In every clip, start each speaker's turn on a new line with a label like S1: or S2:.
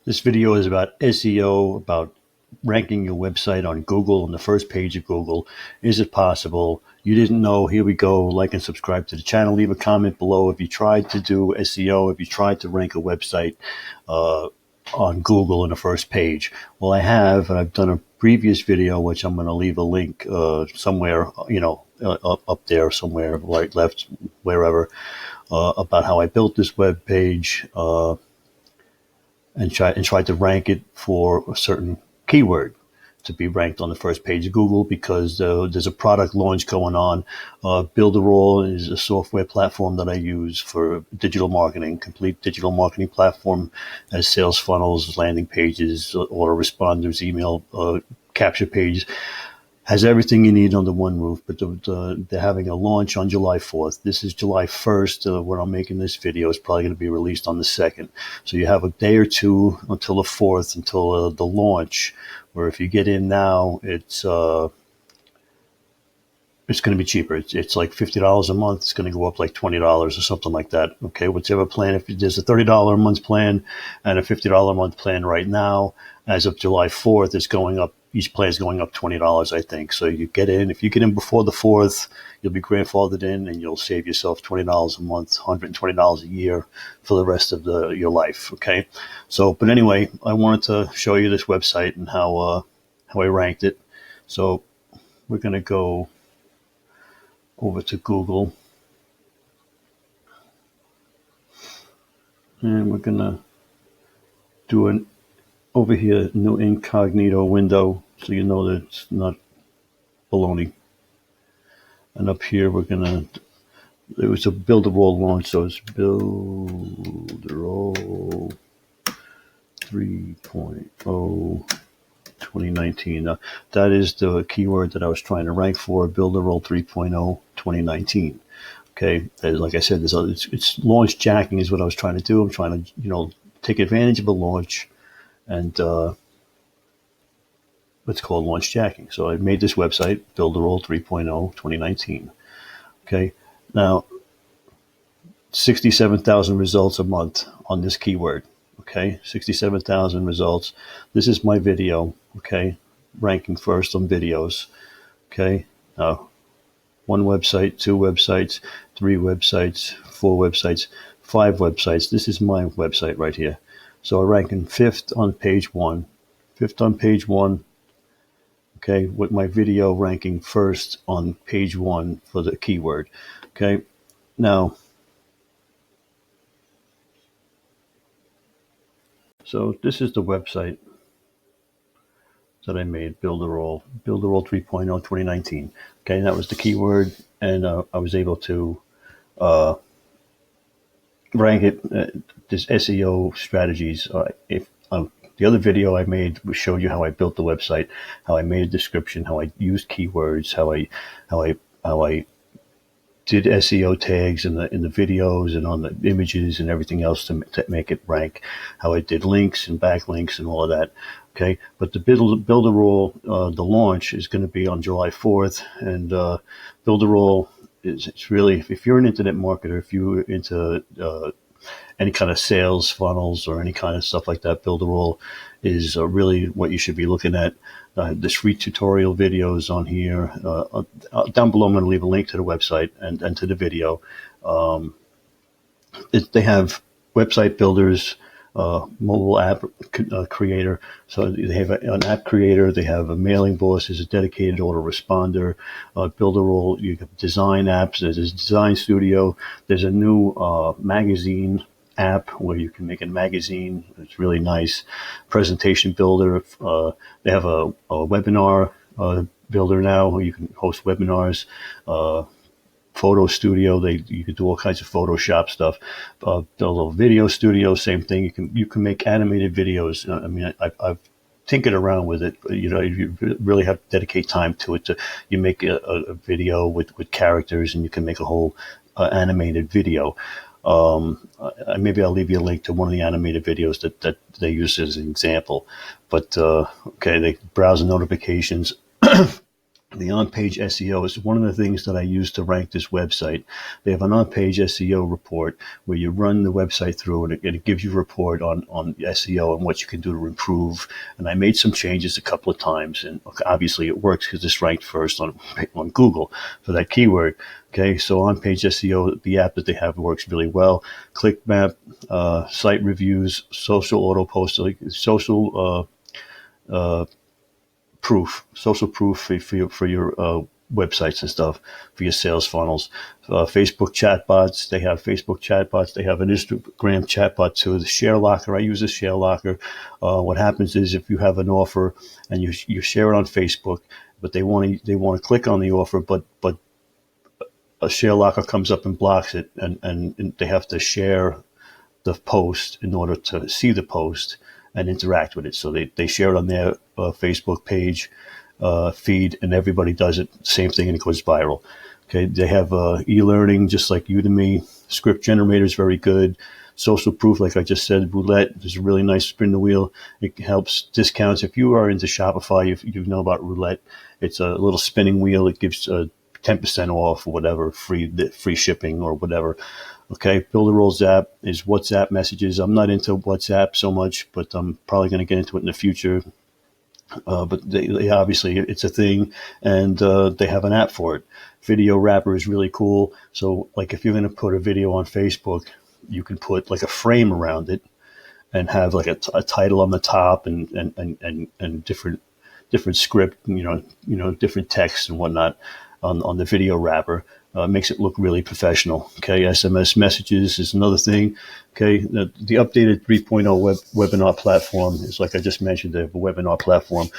S1: This video is about SEO, about ranking your website on Google, on the first page of Google. Is it possible? You didn't know? Here we go. Like and subscribe to the channel. Leave a comment below if you tried to do SEO, if you tried to rank a website on Google in the first page. Well, I have, and I've done a previous video, which I'm going to leave a link somewhere, up there somewhere, right, left, wherever, about how I built this web page. And tried to rank it for a certain keyword to be ranked on the first page of Google, because there's a product launch going on. Builderall is a software platform that I use for digital marketing, complete digital marketing platform, as sales funnels, landing pages, autoresponders, email capture pages. Has everything you need under one roof, but they're having a launch on July 4th. This is July 1st when I'm making this video. It's probably going to be released on the 2nd. So you have a day or two until the 4th, until the launch, where if you get in now, it's going to be cheaper. It's like $50 a month. It's going to go up like $20 or something like that. Okay, whichever plan. If there's a $30 a month plan and a $50 a month plan right now, as of July 4th, it's going up. Each plan is going up $20, I think. So you get in. If you get in before the 4th, you'll be grandfathered in, and you'll save yourself $20 a month, $120 a year for the rest of your life. Okay. So, but anyway, I wanted to show you this website and how I ranked it. So we're going to go over to Google, and we're going to do an over here, new incognito window, so you know that it's not baloney. And up here, we're gonna, it was a Builderall launch, so it's Builderall 3.0 2019. That is the keyword that I was trying to rank for, Builderall 3.0 2019. Okay, like I said, it's launch jacking is what I was trying to do. I'm trying to, take advantage of a launch, and it's called launch jacking. So I made this website, Builderall 3.0 2019. Okay, now 67,000 results a month on this keyword. Okay, 67,000 results. This is my video. Okay, ranking first on videos. Okay, now one website, two websites, three websites, four websites, five websites. This is my website right here. So I'm ranking fifth on page one. Okay, with my video ranking first on page one for the keyword. Okay, now, so this is the website that I made, Builderall 3.0 2019. Okay, that was the keyword, and I was able to rank it. This SEO strategies. If the other video I made showed you how I built the website, how I made a description, how I used keywords, how I did SEO tags in the videos and on the images and everything else to make it rank, how I did links and backlinks and all of that. Okay, but the Builderall, the launch is going to be on July 4th, and Builderall it's really, if you're an internet marketer, if you're into any kind of sales funnels or any kind of stuff like that, Builderall is really what you should be looking at. There's free tutorial videos on here. Down below, I'm going to leave a link to the website and to the video. They have website builders, mobile app creator. So they have an app creator. They have a mailing boss, is a dedicated autoresponder. Builderall, you have design apps. There's a design studio. There's a new magazine app where you can make a magazine. It's really nice. Presentation builder. They have a webinar builder now where you can host webinars. Photo studio, you can do all kinds of Photoshop stuff. Build a video studio, same thing. You can make animated videos. I mean, I've tinkered around with it. You really have to dedicate time to it. You make a video with characters, and you can make a whole animated video. Maybe I'll leave you a link to one of the animated videos that they use as an example. But okay, they browse the notifications. The on-page SEO is one of the things that I use to rank this website. They have an on-page SEO report where you run the website through, and it gives you a report on SEO and what you can do to improve. And I made some changes a couple of times, and obviously it works because it's ranked first on Google for that keyword. Okay, so on-page SEO, the app that they have works really well. ClickMap, site reviews, social auto post, social proof for your websites and stuff, for your sales funnels. Facebook chatbots, they have Facebook chatbots. They have an Instagram chatbot too. The Share Locker, I use a Share Locker. What happens is if you have an offer and you share it on Facebook, but they want to click on the offer, but a Share Locker comes up and blocks it, and they have to share the post in order to see the post and interact with it. So they share it on their Facebook page, feed, and everybody does it. Same thing, and it goes viral. Okay, they have e-learning just like Udemy. Script generator is very good. Social proof, like I just said, Roulette is a really nice spin the wheel. It helps discounts. If you are into Shopify, if you know about Roulette, it's a little spinning wheel. It gives 10% off or whatever, free shipping or whatever. Okay, Builderall Zap is WhatsApp messages. I'm not into WhatsApp so much, but I'm probably going to get into it in the future. But they obviously, it's a thing, and they have an app for it. Video Wrapper is really cool. So, like, if you're going to put a video on Facebook, you can put like a frame around it and have like a title on the top and different script, different text and whatnot on the video wrapper. Makes it look really professional. Okay, SMS messages is another thing. Okay, the updated 3.0 webinar platform is, like I just mentioned, they have a webinar platform.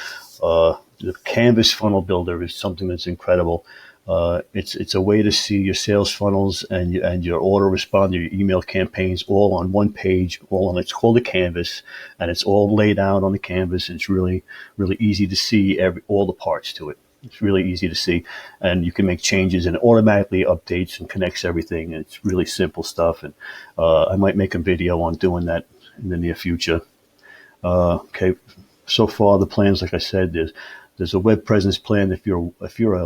S1: The Canvas funnel builder is something that's incredible. It's a way to see your sales funnels and your autoresponder, your email campaigns, all on one page. It's called a Canvas, and it's all laid out on the canvas. And it's really, really easy to see all the parts to it. It's really easy to see, and you can make changes, and it automatically updates and connects everything. And it's really simple stuff, and I might make a video on doing that in the near future. Okay, so far the plans, like I said, there's a web presence plan. If you're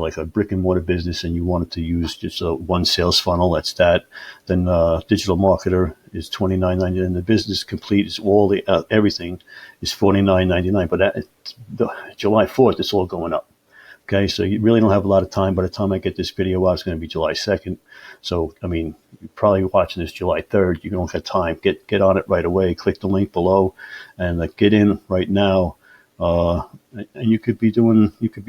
S1: like a brick and mortar business and you wanted to use just one sales funnel, that's that. Then digital marketer is $29.99, and the business complete is all everything is $49.99. But July 4th, it's all going up. Okay, so you really don't have a lot of time. By the time I get this video out, it's going to be July 2nd. So, I mean, you're probably watching this July 3rd. You don't have time. Get on it right away. Click the link below and get in right now. And you could be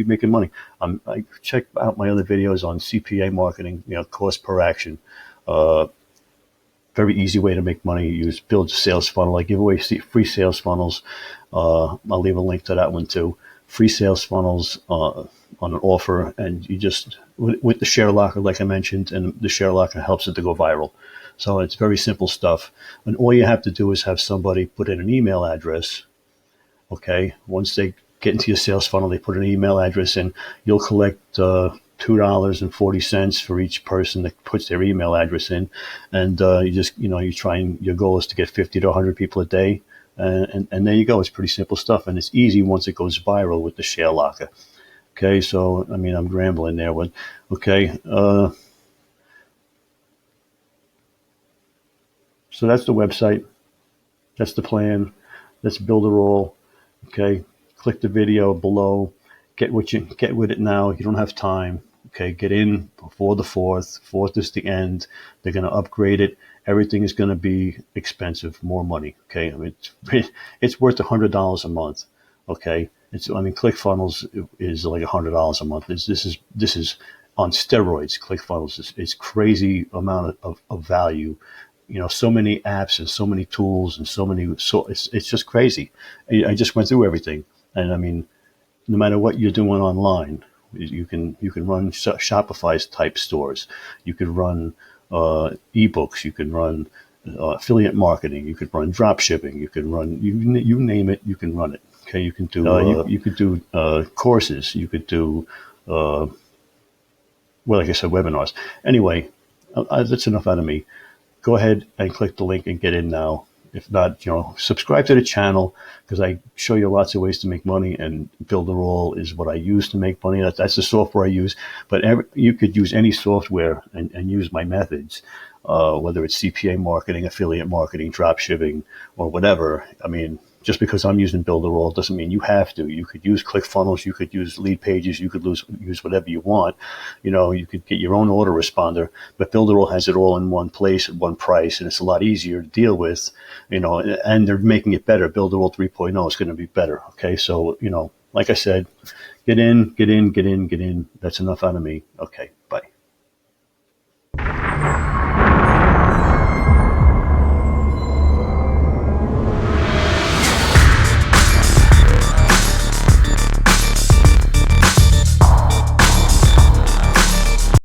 S1: making money. I check out my other videos on CPA marketing, cost per action. Very easy way to make money. Build a sales funnel. I give away free sales funnels. I'll leave a link to that one too. Free sales funnels on an offer, and you just with the Share Locker, like I mentioned, and the Share Locker helps it to go viral. So it's very simple stuff, and all you have to do is have somebody put in an email address. Okay, once they get into your sales funnel, they put an email address in. You'll collect $2.40 for each person that puts their email address in, and your goal is to get 50 to 100 people a day. And there you go. It's pretty simple stuff, and it's easy once it goes viral with the Share Locker. Okay, so I mean, I'm rambling there, but okay. So that's the website. That's the plan. Let's build a roll. Okay, click the video below. Get with it now. You don't have time. Okay, get in before the 4th. 4th is the end. They're going to upgrade it. Everything is going to be expensive, more money. Okay, I mean, it's worth $100 a month. Okay, ClickFunnels is like $100 a month. This is on steroids. ClickFunnels is crazy amount of value. So many apps and so many tools and it's just crazy. I just went through everything, and I mean, no matter what you're doing online, you can run Shopify's type stores. You could run ebooks. You can run affiliate marketing. You could run drop shipping. You can run you name it. You can run it. Okay, you can do you could do courses. You could do like I said, webinars. Anyway, that's enough out of me. Go ahead and click the link and get in now. If not, subscribe to the channel, because I show you lots of ways to make money, and Builderall is what I use to make money. That's the software I use. But you could use any software and use my methods, whether it's CPA marketing, affiliate marketing, drop shipping, or whatever. I mean, just because I'm using Builderall doesn't mean you have to. You could use ClickFunnels, you could use Lead Pages, you could use whatever you want. You could get your own autoresponder, but Builderall has it all in one place at one price, and it's a lot easier to deal with. And they're making it better. Builderall 3.0 is going to be better. Okay, so like I said, get in. That's enough out of me. Okay.